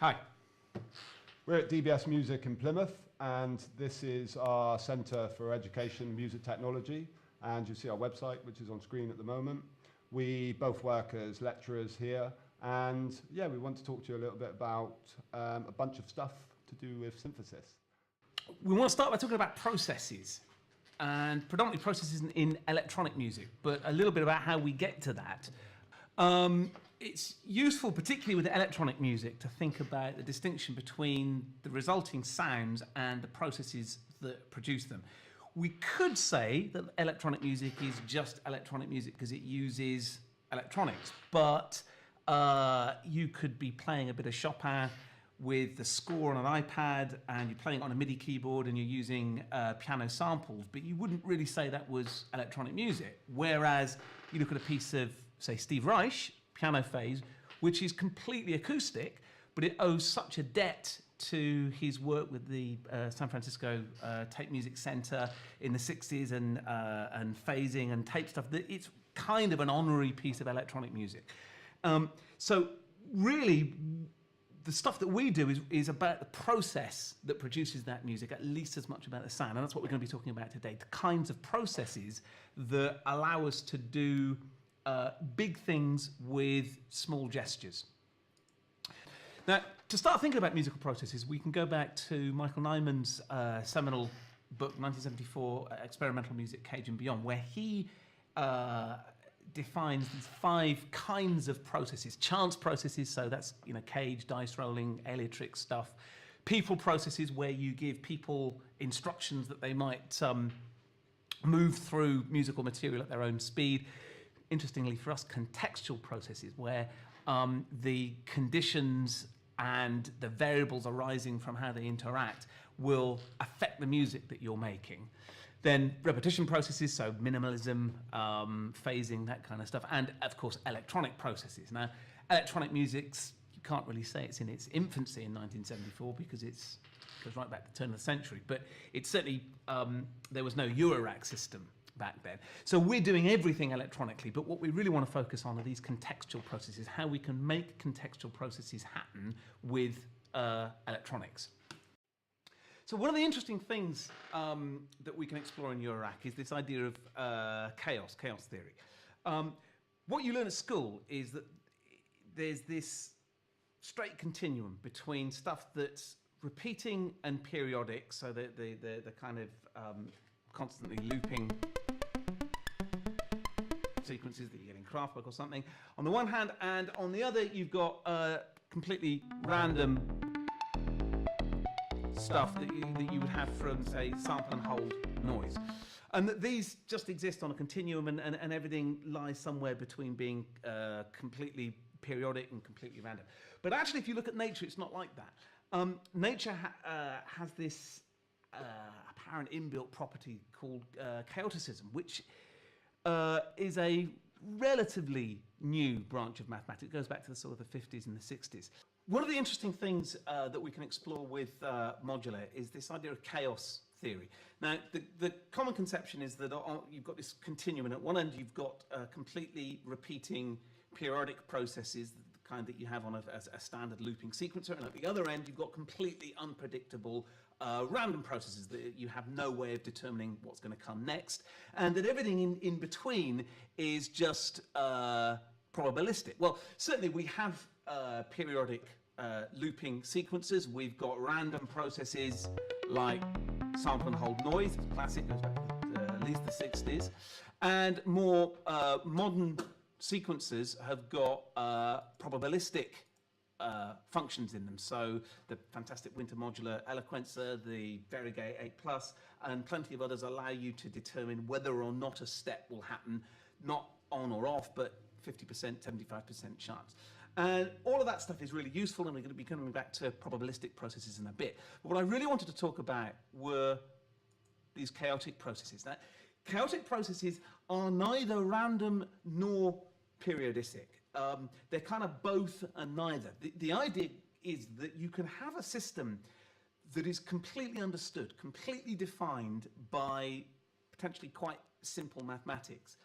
Hi. We're at DBS Music in Plymouth, and this is our Centre for Education Music Technology, and you see our website, which is on screen at the moment. We both work as lecturers here, and yeah, we want to talk to you a little bit about a bunch of stuff to do with synthesis. We want to start by talking about processes, and predominantly processes in electronic music, but a little bit about how we get to that. It's useful, particularly with electronic music, to think about the distinction between the resulting sounds and the processes that produce them. We could say that electronic music is just electronic music because it uses electronics, but you could be playing a bit of Chopin with the score on an iPad and you're playing it on a MIDI keyboard and you're using piano samples, but you wouldn't really say that was electronic music. Whereas you look at a piece of, say, Steve Reich, piano phase, which is completely acoustic, but it owes such a debt to his work with the San Francisco Tape Music Center in the 60s and phasing and tape stuff, that it's kind of an honorary piece of electronic music. So really, the stuff that we do is about the process that produces that music, at least as much about the sound, and that's what we're going to be talking about today, the kinds of processes that allow us to do big things with small gestures. Now, to start thinking about musical processes, we can go back to Michael Nyman's seminal book, 1974, Experimental Music, Cage and Beyond, where he defines these 5 kinds of processes. Chance processes, so that's cage, dice rolling, aleatoric stuff. People processes, where you give people instructions that they might move through musical material at their own speed. Interestingly for us, contextual processes, where the conditions and the variables arising from how they interact will affect the music that you're making. Then repetition processes, so minimalism, phasing, that kind of stuff, and of course electronic processes. Now, electronic music's, you can't really say it's in its infancy in 1974 because it goes right back to the turn of the century, but it's certainly, there was no Eurorack system back then. So we're doing everything electronically, but what we really want to focus on are these contextual processes, how we can make contextual processes happen with electronics. So one of the interesting things that we can explore in Eurorack is this idea of chaos theory. What you learn at school is that there's this straight continuum between stuff that's repeating and periodic, so the kind of constantly looping sequences that you get in Kraftwerk or something, on the one hand, and on the other you've got completely random stuff that you would have from, say, sample and hold noise. And that these just exist on a continuum, and everything lies somewhere between being completely periodic and completely random. But actually, if you look at nature, it's not like that. Nature has this apparent inbuilt property called chaoticism, which is a relatively new branch of mathematics. It goes back to the sort of the 50s and the 60s. One of the interesting things that we can explore with Modular is this idea of chaos theory. Now, the common conception is that you've got this continuum, and at one end you've got completely repeating periodic processes, the kind that you have on a standard looping sequencer, and at the other end you've got completely unpredictable random processes that you have no way of determining what's going to come next, and that everything in between is just probabilistic. Well, certainly we have periodic looping sequences. We've got random processes like sample and hold noise, classic, goes back to at least the 60s, and more modern sequences have got probabilistic functions in them. So the fantastic Winter Modular Eloquencer, the Variegae 8+, and plenty of others allow you to determine whether or not a step will happen, not on or off, but 50%, 75% chance. And all of that stuff is really useful, and we're going to be coming back to probabilistic processes in a bit. But what I really wanted to talk about were these chaotic processes. Now, chaotic processes are neither random nor periodic. They're kind of both and neither. The idea is that you can have a system that is completely understood, completely defined by potentially quite simple mathematics,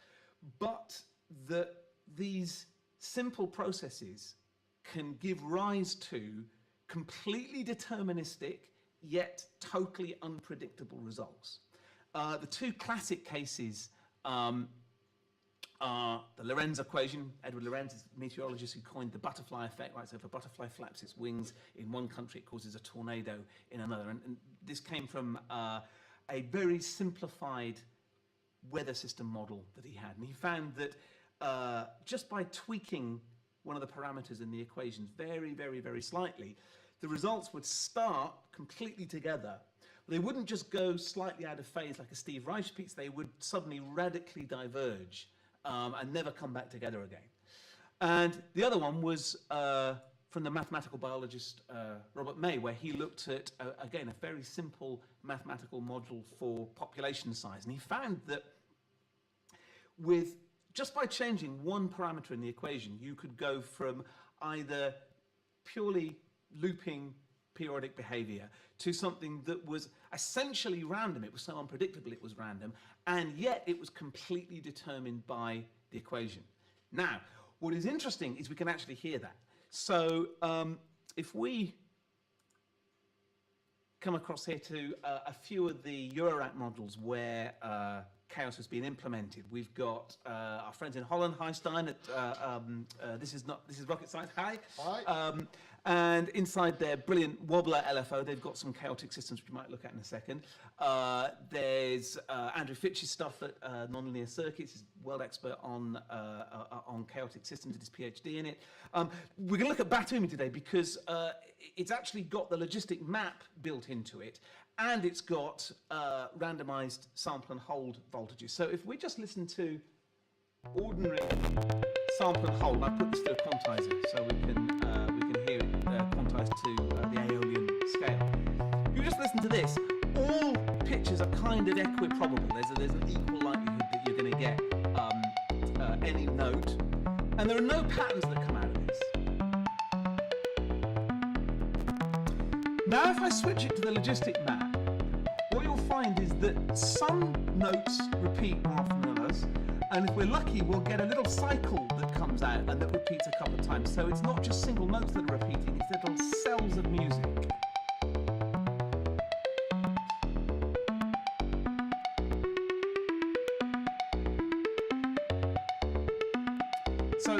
but that these simple processes can give rise to completely deterministic, yet totally unpredictable results. The two classic cases are the Lorenz equation. Edward Lorenz is a meteorologist who coined the butterfly effect, right? So if a butterfly flaps its wings in one country, it causes a tornado in another. And this came from a very simplified weather system model that he had. And he found that just by tweaking one of the parameters in the equations very, very, very slightly, the results would start completely together. They wouldn't just go slightly out of phase like a Steve Reich piece, they would suddenly radically diverge and never come back together again. And the other one was from the mathematical biologist Robert May, where he looked at, again, a very simple mathematical model for population size. And he found that just by changing one parameter in the equation, you could go from either purely looping periodic behavior to something that was essentially random. It was so unpredictable it was random, and yet it was completely determined by the equation. Now, what is interesting is we can actually hear that. So if we come across here to a few of the Eurorack models where chaos has been implemented. We've got our friends in Holland, Heinstein, at this is rocket science. Hi. Hi. And inside their brilliant wobbler LFO, they've got some chaotic systems which we might look at in a second. There's Andrew Fitch's stuff at Nonlinear Circuits. He's a world expert on chaotic systems, did his PhD in it. We're going to look at Batumi today because it's actually got the logistic map built into it, and it's got randomized sample and hold voltages. So if we just listen to ordinary sample and hold, I put this through a quantizer so we can hear it quantized to the Aeolian scale. If you just listen to this, all pitches are kind of equiprobable. There's an equal likelihood that you're going to get any note, and there are no patterns that come out of this. Now if I switch it to the logistic map, what you'll find is that some notes repeat more often than others, and if we're lucky, we'll get a little cycle that comes out and that repeats a couple of times. So it's not just single notes that are repeating, it's little cells of music. So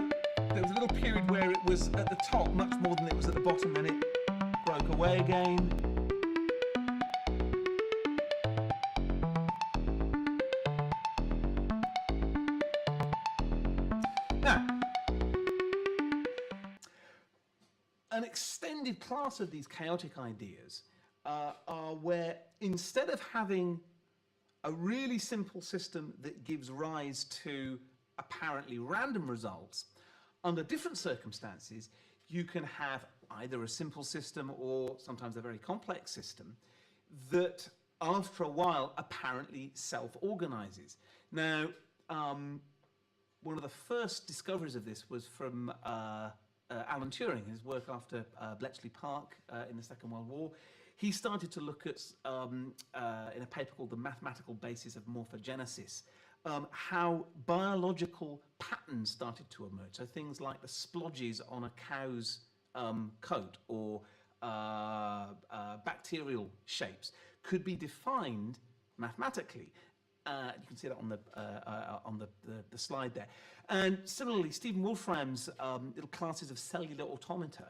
there was a little period where it was at the top much more than it was at the bottom, and it broke away again. Now, an extended class of these chaotic ideas are where instead of having a really simple system that gives rise to apparently random results, under different circumstances, you can have either a simple system or sometimes a very complex system that after a while apparently self-organizes. Now, one of the first discoveries of this was from Alan Turing, his work after Bletchley Park in the Second World War. He started to look at, in a paper called The Mathematical Basis of Morphogenesis, how biological patterns started to emerge. So things like the splodges on a cow's coat or bacterial shapes could be defined mathematically. You can see that on the slide there. And similarly, Stephen Wolfram's little classes of cellular automata,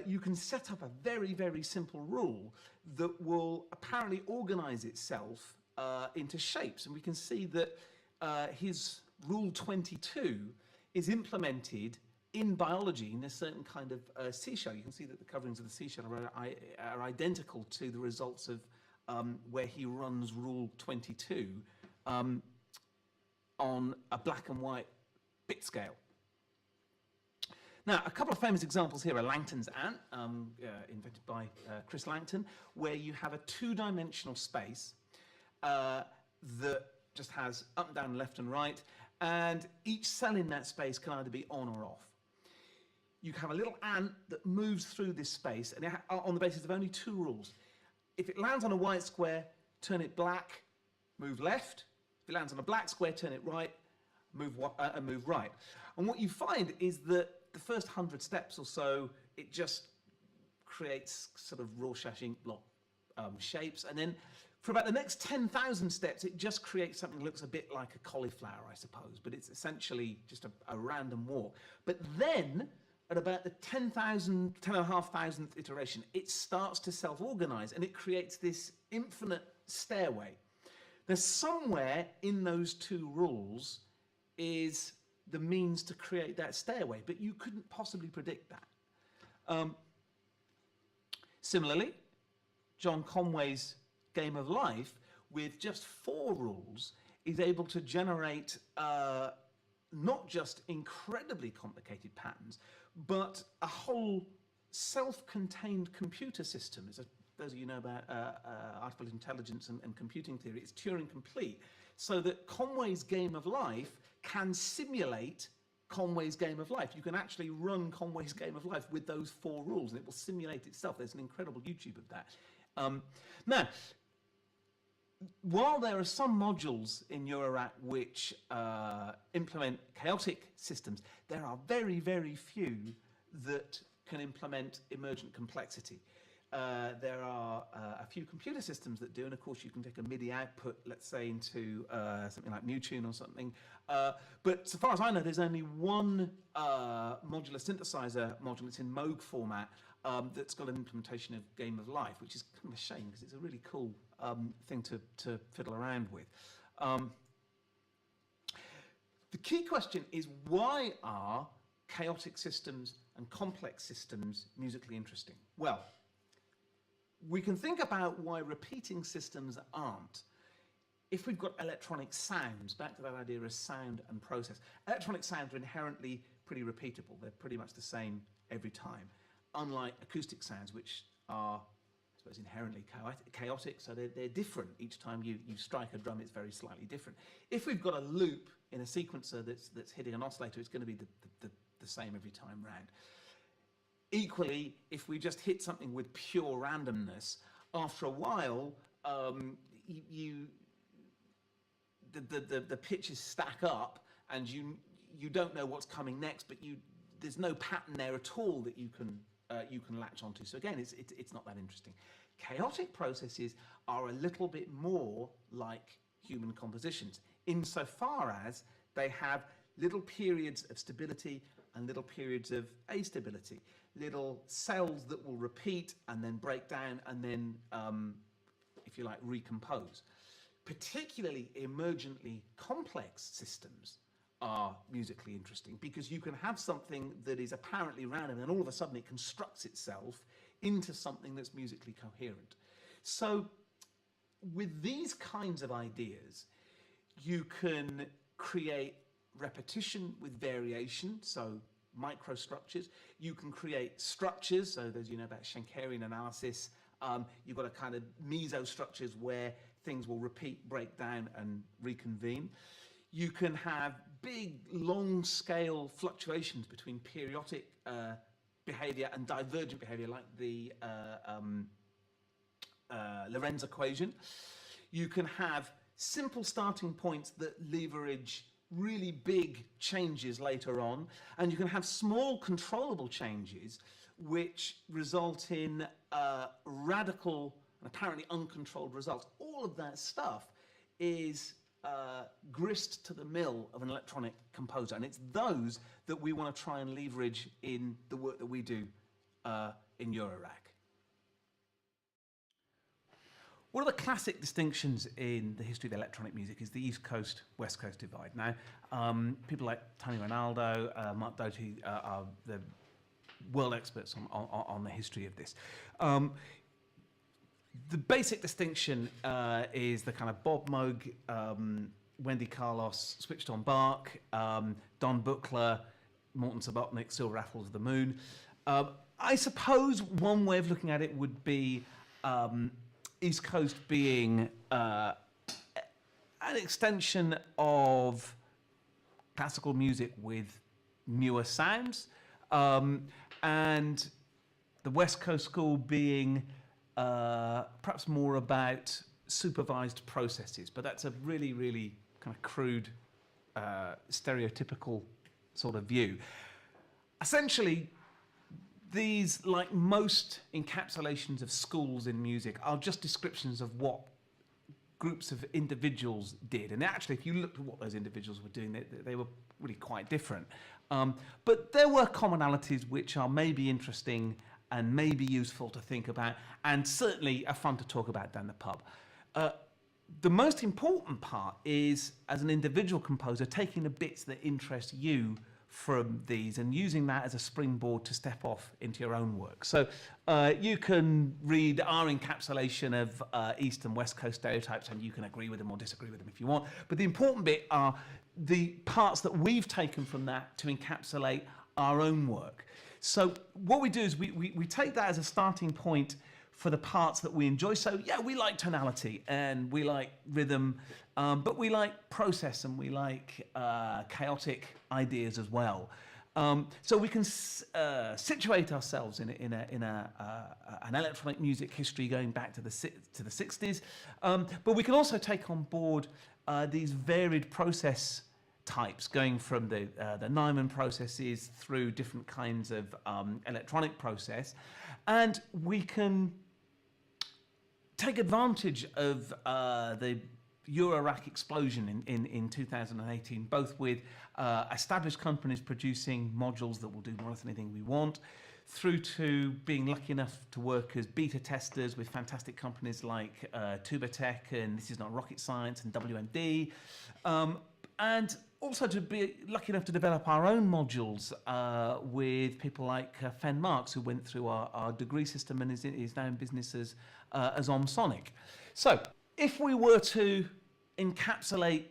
you can set up a very, very simple rule that will apparently organize itself into shapes. And we can see that his rule 22 is implemented in biology in a certain kind of seashell. You can see that the coverings of the seashell are identical to the results of where he runs rule 22 on a black and white bit scale. Now, a couple of famous examples here are Langton's ant, invented by Chris Langton, where you have a two-dimensional space that just has up and down, left and right, and each cell in that space can either be on or off. You have a little ant that moves through this space, and on the basis of only two rules. If it lands on a white square, turn it black, move left. If it lands on a black square, turn it right, move right. And what you find is that the first 100 steps or so, it just creates sort of Rorschach ink block shapes, and then for about the next 10,000 steps, it just creates something that looks a bit like a cauliflower, I suppose, but it's essentially just a random walk. But then, at about the 10,500th iteration, it starts to self-organize, and it creates this infinite stairway. There's somewhere in those two rules is the means to create that stairway, but you couldn't possibly predict that. Similarly, John Conway's Game of Life, with just 4 rules, is able to generate not just incredibly complicated patterns, but a whole self-contained computer system. Those of you know about artificial intelligence and computing theory, it's Turing complete, so that Conway's Game of Life can simulate Conway's Game of Life. You can actually run Conway's Game of Life with those 4 rules, and it will simulate itself. There's an incredible YouTube of that. Now, while there are some modules in Eurorack which implement chaotic systems, there are very, very few that can implement emergent complexity. There are a few computer systems that do, and of course you can take a MIDI output, let's say, into something like MuTune or something. But so far as I know, there's only one modular synthesizer module that's in Moog format that's got an implementation of Game of Life, which is kind of a shame because it's a really cool thing to fiddle around with. The key question is, why are chaotic systems and complex systems musically interesting? Well, we can think about why repeating systems aren't. If we've got electronic sounds, back to that idea of sound and process, electronic sounds are inherently pretty repeatable. They're pretty much the same every time, unlike acoustic sounds, which are, I suppose, inherently chaotic, so they're different. Each time you strike a drum, it's very slightly different. If we've got a loop in a sequencer that's hitting an oscillator, it's going to be the same every time round. Equally, if we just hit something with pure randomness, after a while, the pitches stack up, and you don't know what's coming next, but there's no pattern there at all that you can latch onto. So again, it's not that interesting. Chaotic processes are a little bit more like human compositions, insofar as they have little periods of stability and little periods of astability, little cells that will repeat and then break down and then, if you like, recompose. Particularly emergently complex systems are musically interesting, because you can have something that is apparently random and all of a sudden it constructs itself into something that's musically coherent. So with these kinds of ideas, you can create repetition with variation, so microstructures. You can create structures, so those you know about Schenkerian analysis. You've got a kind of mesostructures where things will repeat, break down, and reconvene. You can have big, long-scale fluctuations between periodic behavior and divergent behavior, like the Lorenz equation. You can have simple starting points that leverage really big changes later on, and you can have small controllable changes which result in radical and apparently uncontrolled results. All of that stuff is grist to the mill of an electronic composer, and it's those that we want to try and leverage in the work that we do in Eurorack. One of the classic distinctions in the history of electronic music is the East Coast, West Coast divide. Now, people like Tony Ronaldo, Mark Doty are the world experts on the history of this. The basic distinction is the kind of Bob Moog, Wendy Carlos, Switched on Bach, Don Buchler, Morton Subotnick, Silver Apples of the Moon. I suppose one way of looking at it would be East Coast being an extension of classical music with newer sounds, and the West Coast school being perhaps more about supervised processes. But that's a really, really kind of crude, stereotypical sort of view. Essentially, these, like most encapsulations of schools in music, are just descriptions of what groups of individuals did. And actually, if you looked at what those individuals were doing, they were really quite different. But there were commonalities which are maybe interesting and maybe useful to think about, and certainly are fun to talk about down the pub. The most important part is, as an individual composer, taking the bits that interest you from these and using that as a springboard to step off into your own work. So you can read our encapsulation of East and West Coast stereotypes, and you can agree with them or disagree with them if you want. But the important bit are the parts that we've taken from that to encapsulate our own work. So what we do is we take that as a starting point for the parts that we enjoy. So yeah, we like tonality and we like rhythm, but we like process and we like chaotic ideas as well. So we can situate ourselves in an electronic music history going back to the 60s, but we can also take on board these varied process types, going from the Nyman processes through different kinds of electronic process, and we can take advantage of the Euro-Rack explosion in 2018, both with established companies producing modules that will do more than anything we want, through to being lucky enough to work as beta testers with fantastic companies like Tubatech and This Is Not Rocket Science and WMD, and also to be lucky enough to develop our own modules with people like Phin, who went through our degree system and is now in business as Omsonic. So if we were to encapsulate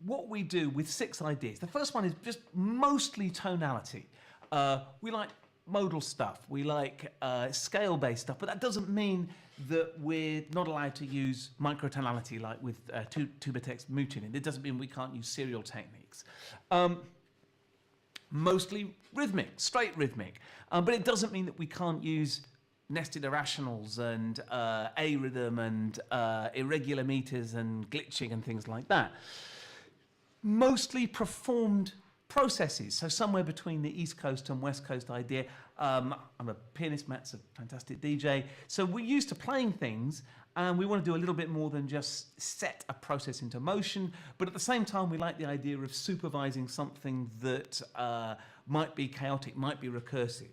what we do with 6 ideas, the first one is just mostly tonality. We like modal stuff, we like scale-based stuff, but that doesn't mean that we're not allowed to use microtonality like with Tubatech's Mutin. It doesn't mean we can't use serial techniques. Mostly rhythmic, straight rhythmic, but it doesn't mean that we can't use nested irrationals and A-rhythm and irregular meters and glitching and things like that. Mostly performed processes, so somewhere between the East Coast and West Coast idea. I'm a pianist, Matt's a fantastic DJ, so we're used to playing things and we want to do a little bit more than just set a process into motion, but at the same time we like the idea of supervising something that might be chaotic, might be recursive.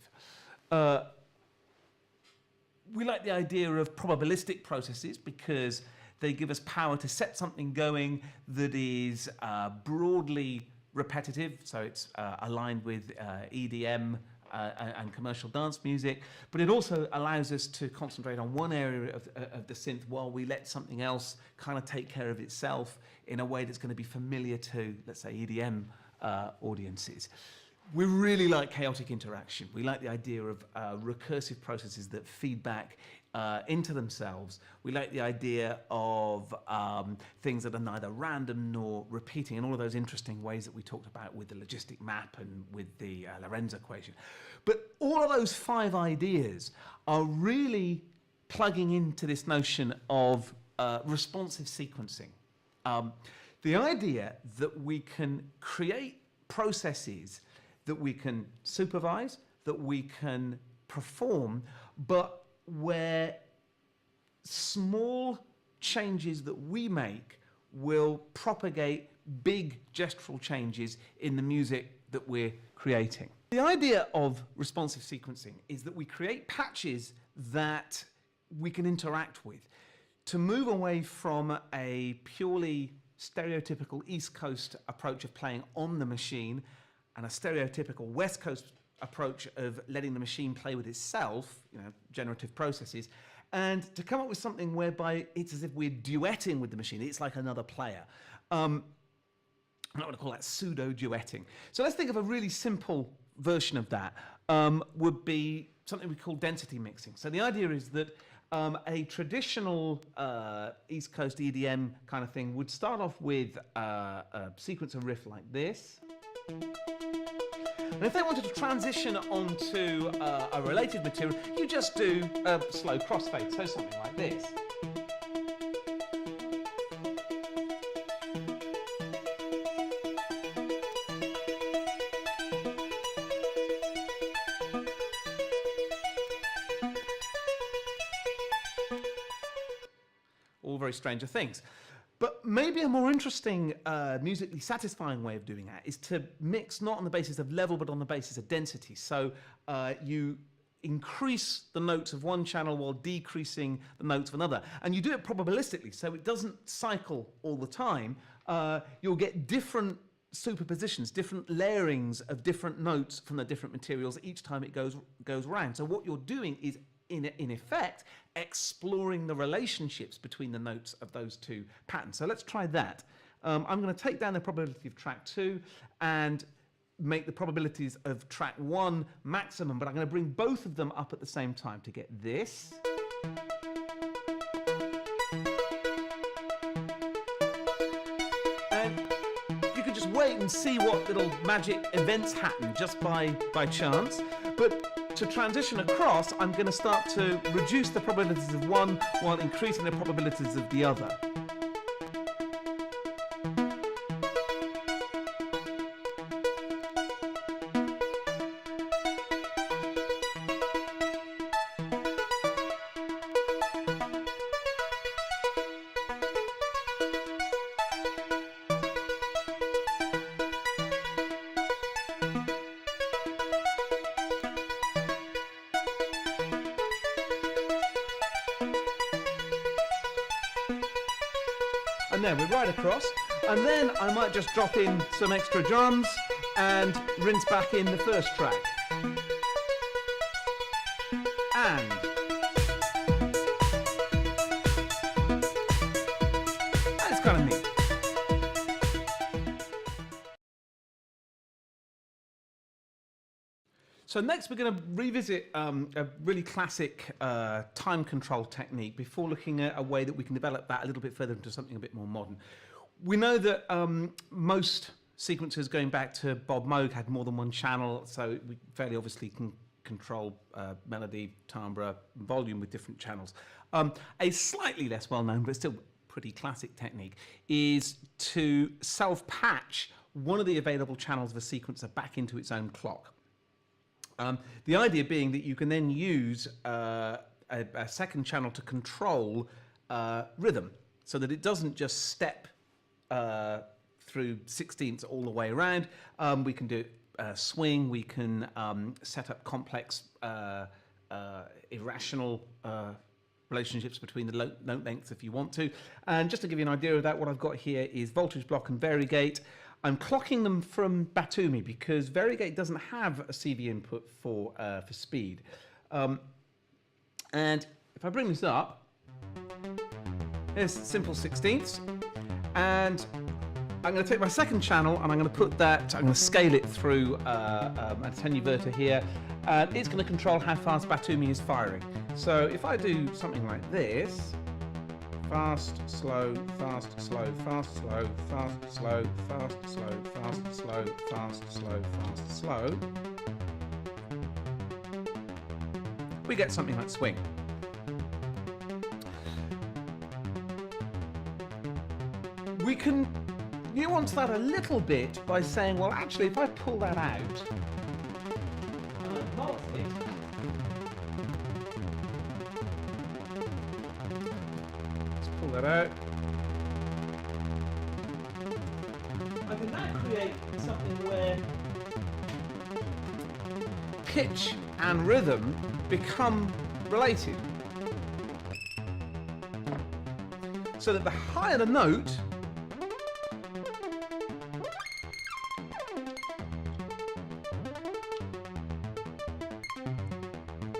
We like the idea of probabilistic processes because they give us power to set something going that is broadly repetitive, so it's aligned with EDM and commercial dance music, but it also allows us to concentrate on one area of the synth while we let something else kind of take care of itself in a way that's going to be familiar to, let's say, EDM audiences. We really like chaotic interaction. We like the idea of recursive processes that feed back into themselves. We like the idea of things that are neither random nor repeating, and all of those interesting ways that we talked about with the logistic map and with the Lorenz equation. But all of those 5 ideas are really plugging into this notion of responsive sequencing. The idea that we can create processes that we can supervise, that we can perform, but where small changes that we make will propagate big gestural changes in the music that we're creating. The idea of responsive sequencing is that we create patches that we can interact with to move away from a purely stereotypical East Coast approach of playing on the machine and a stereotypical West Coast approach of letting the machine play with itself, generative processes, and to come up with something whereby it's as if we're duetting with the machine. It's like another player. I'm not going to call that pseudo-duetting. So let's think of a really simple version of that would be something we call density mixing. So the idea is that a traditional East Coast EDM kind of thing would start off with a sequence of riff like this. And if they wanted to transition onto a related material, you just do a slow crossfade, so something like this. very stranger things. But maybe a more interesting, musically satisfying way of doing that is to mix not on the basis of level, but on the basis of density. So you increase the notes of one channel while decreasing the notes of another. And you do it probabilistically, so it doesn't cycle all the time. You'll get different superpositions, different layerings of different notes from the different materials each time it goes round. So what you're doing is, in effect, exploring the relationships between the notes of those two patterns. So let's try that. I'm going to take down the probability of track 2 and make the probabilities of track 1 maximum, but I'm going to bring both of them up at the same time to get this. And you can just wait and see what little magic events happen just by chance. But to transition across, I'm going to start to reduce the probabilities of one while increasing the probabilities of the other. And then we're right across, and then I might just drop in some extra drums and rinse back in the first track. And that's kind of neat. So next we're going to revisit a really classic time control technique before looking at a way that we can develop that a little bit further into something a bit more modern. We know that most sequencers going back to Bob Moog had more than one channel, so we fairly obviously can control melody, timbre, volume with different channels. A slightly less well-known, but still pretty classic technique is to self-patch one of the available channels of a sequencer back into its own clock. The idea being that you can then use a second channel to control rhythm, so that it doesn't just step through sixteenths all the way around. We can do swing, we can set up complex irrational relationships between the note lengths if you want to. And just to give you an idea of that, what I've got here is voltage block and variegate. I'm clocking them from Batumi because variegate doesn't have a CV input for speed. And if I bring this up, here's simple sixteenths, and I'm going to take my second channel and I'm going to put that, I'm going to scale it through a attenuverter here, and it's going to control how fast Batumi is firing. So if I do something like this, fast, slow, fast, slow, fast, slow, fast, slow, fast, slow, fast, slow, fast, slow, fast, slow, we get something like swing. We can nuance that a little bit by saying, well, actually, if I pull that out, that out, I can now create something where pitch and rhythm become related. So that the higher the note,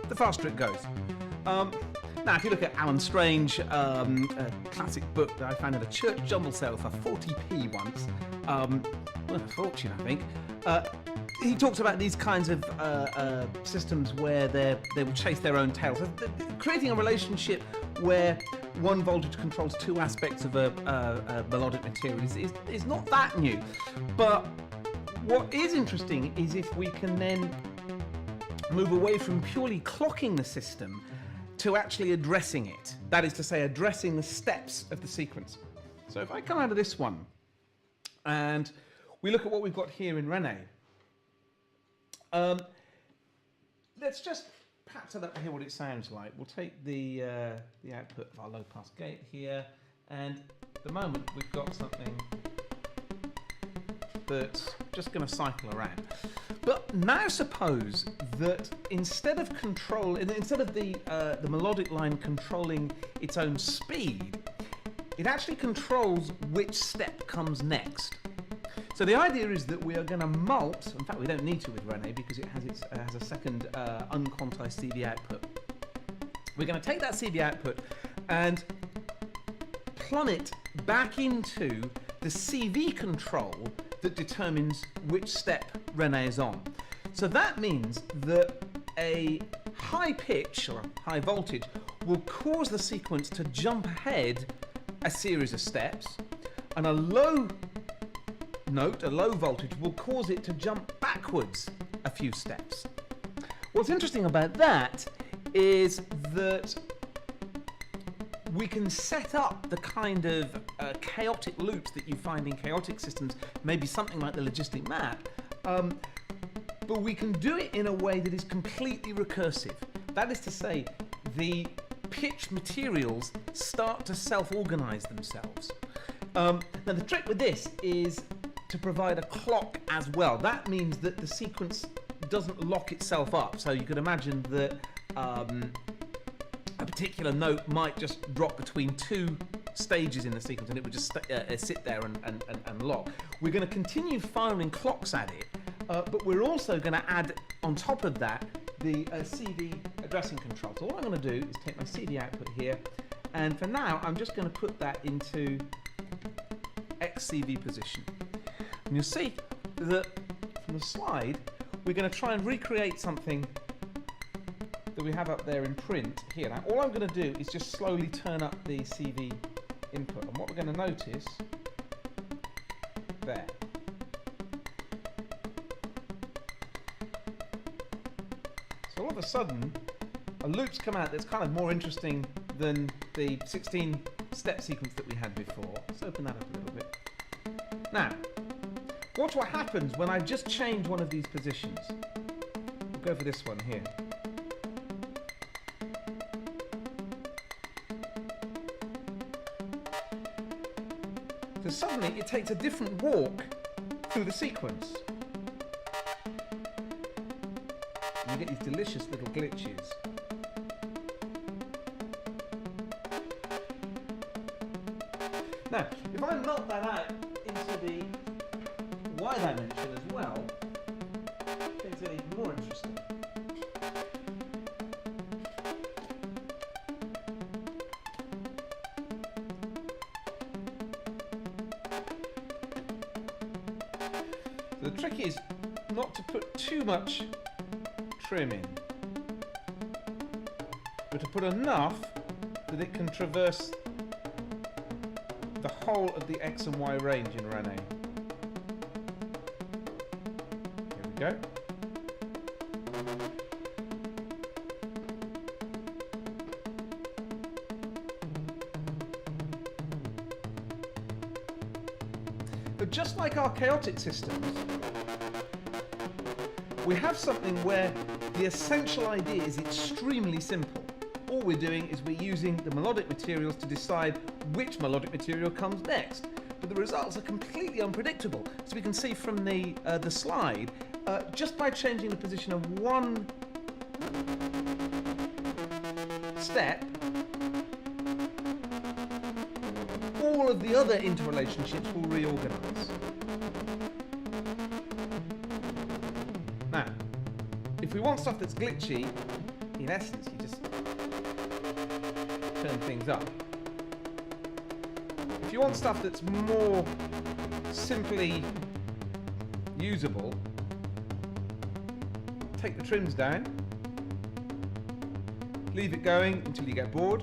the faster it goes. Now, if you look at Alan Strange, a classic book that I found at a church jumble sale for 40p once, well, a fortune, I think, he talks about these kinds of systems where they will chase their own tail. So creating a relationship where one voltage controls two aspects of a melodic material is not that new. But what is interesting is if we can then move away from purely clocking the system to actually addressing it. That is to say, addressing the steps of the sequence. So if I come out of this one and we look at what we've got here in Rene, let's just perhaps so that we hear what it sounds like. We'll take the output of our low-pass gate here, And at the moment we've got something that's just going to cycle around. But now suppose that instead of the melodic line controlling its own speed, it actually controls which step comes next. So the idea is that we are going to mult. In fact, we don't need to with René because it has a second unquantized CV output. We're going to take that CV output and plummet back into the CV control that determines which step René is on. So that means that a high pitch or high voltage will cause the sequence to jump ahead a series of steps, and a low note, a low voltage, will cause it to jump backwards a few steps. What's interesting about that is that we can set up the kind of chaotic loops that you find in chaotic systems, maybe something like the logistic map, but we can do it in a way that is completely recursive. That is to say, the pitch materials start to self-organize themselves. Now the trick with this is to provide a clock as well. That means that the sequence doesn't lock itself up. So you could imagine that a particular note might just drop between two stages in the sequence and it would just sit there and lock. We're going to continue firing clocks at it, but we're also going to add on top of that the CV addressing control. So all I'm going to do is take my CV output here, and for now I'm just going to put that into XCV position. And you'll see that from the slide we're going to try and recreate something that we have up there in print here. Now all I'm going to do is just slowly turn up the CV input, and what we're going to notice there. So all of a sudden a loop's come out that's kind of more interesting than the 16 step sequence that we had before. Let's open that up a little bit. Now, watch what happens when I just change one of these positions. We'll go for this one here. So suddenly it takes a different walk through the sequence. And you get these delicious little glitches. Now, if I melt that out into the Y dimension as well, things get even more interesting. So the trick is not to put too much trim in, but to put enough that it can traverse the whole of the X and Y range in René. Here we go. But just like our chaotic systems, we have something where the essential idea is extremely simple. All we're doing is we're using the melodic materials to decide which melodic material comes next. But the results are completely unpredictable. As we can see from the slide, just by changing the position of one step, all of the other interrelationships will reorganize. Now, if we want stuff that's glitchy, in essence, you just turn things up. If you want stuff that's more simply usable, take the trims down, leave it going until you get bored,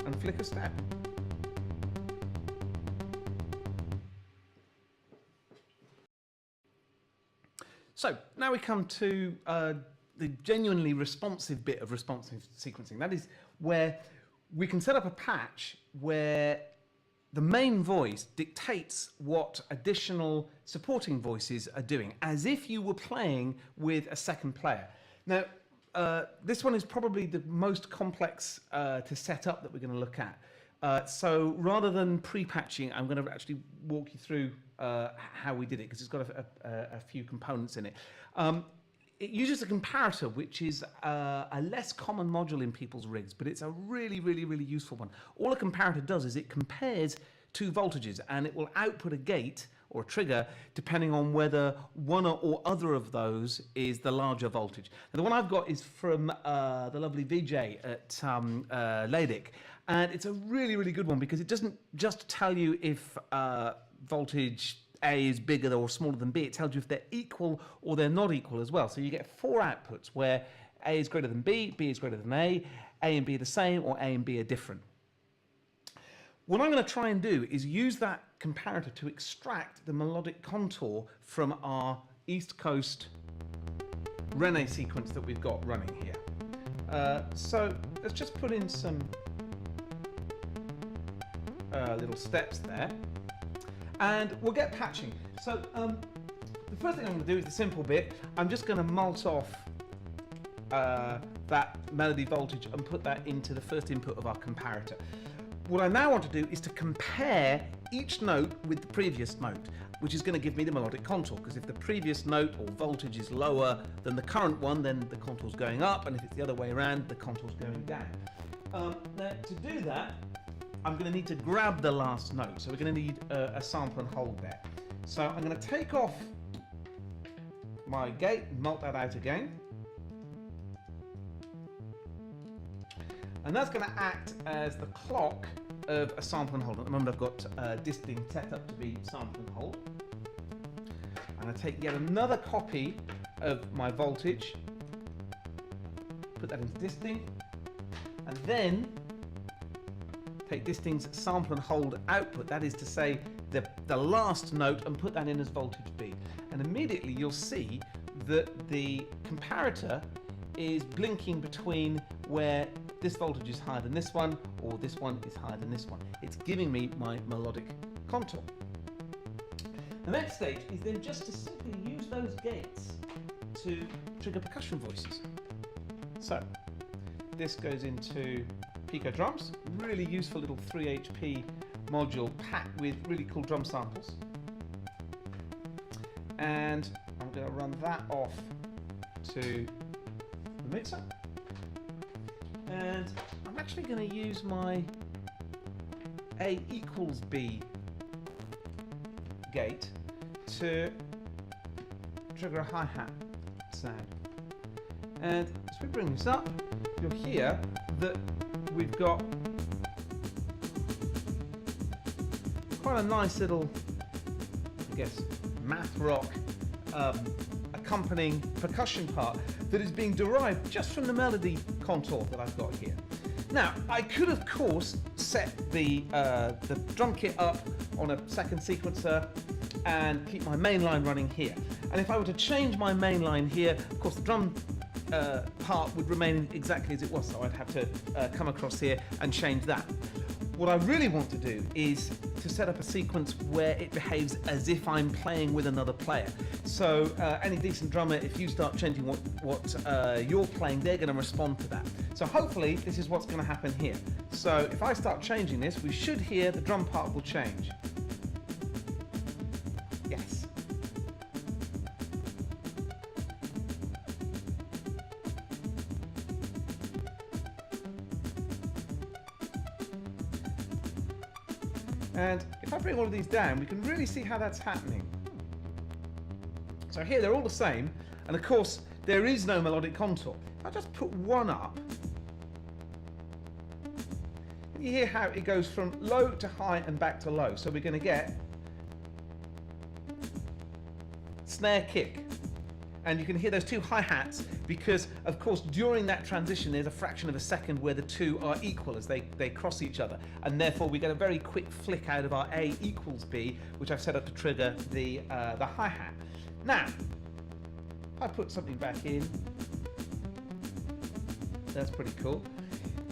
and flick a step. So now we come to the genuinely responsive bit of responsive sequencing. That is where we can set up a patch where the main voice dictates what additional supporting voices are doing, as if you were playing with a second player. Now, this one is probably the most complex to set up that we're going to look at. So rather than pre-patching, I'm going to actually walk you through how we did it, because it's got a few components in it. It uses a comparator, which is a less common module in people's rigs, but it's a really, really, really useful one. All a comparator does is it compares two voltages, and it will output a gate or a trigger depending on whether one or other of those is the larger voltage. Now, the one I've got is from the lovely VJ at Leidig, and it's a really, really good one because it doesn't just tell you if voltage A is bigger or smaller than B, it tells you if they're equal or they're not equal as well. So you get 4 outputs where A is greater than B, B is greater than A and B are the same, or A and B are different. What I'm going to try and do is use that comparator to extract the melodic contour from our East Coast Rene sequence that we've got running here. So let's just put in some little steps there, and we'll get patching. So the first thing I'm going to do is the simple bit. I'm just going to mult off that melody voltage and put that into the first input of our comparator. What I now want to do is to compare each note with the previous note, which is going to give me the melodic contour, because if the previous note or voltage is lower than the current one, then the contour's going up, and if it's the other way around, the contour's going down. Now, to do that, I'm going to need to grab the last note, so we're going to need a sample and hold there. So I'm going to take off my gate, mult that out again. And that's going to act as the clock of a sample and hold. At the moment I've got this thing set up to be sample and hold. I'm going to take yet another copy of my voltage, put that into this thing, and then take this thing's sample and hold output, that is to say the last note, and put that in as voltage B. And immediately you'll see that the comparator is blinking between where this voltage is higher than this one, or this one is higher than this one. It's giving me my melodic contour. The next stage is then just to simply use those gates to trigger percussion voices. So this goes into Pico drums, really useful little 3 HP module packed with really cool drum samples. And I'm going to run that off to the mixer. And I'm actually going to use my A equals B gate to trigger a hi-hat sound. And as we bring this up, you'll hear that we've got quite a nice little, I guess, math rock accompanying percussion part that is being derived just from the melody contour that I've got here. Now, I could of course set the drum kit up on a second sequencer and keep my main line running here. And if I were to change my main line here, of course the drum part would remain exactly as it was, so I'd have to come across here and change that. What I really want to do is to set up a sequence where it behaves as if I'm playing with another player. So any decent drummer, if you start changing what you're playing, they're going to respond to that. So hopefully this is what's going to happen here. So if I start changing this, we should hear the drum part will change. Yes. And if I bring all of these down, we can really see how that's happening. So here they're all the same, and of course there is no melodic contour. If I just put one up, you hear how it goes from low to high and back to low. So we're going to get snare kick. And you can hear those two hi-hats because, of course, during that transition, there's a fraction of a second where the two are equal as they cross each other. And therefore, we get a very quick flick out of our A equals B, which I've set up to trigger the hi-hat. Now, I put something back in. That's pretty cool.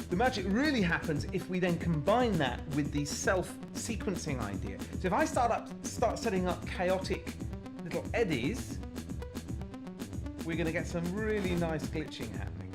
The magic really happens if we then combine that with the self-sequencing idea. So if I start setting up chaotic little eddies, we're going to get some really nice glitching happening.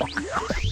you.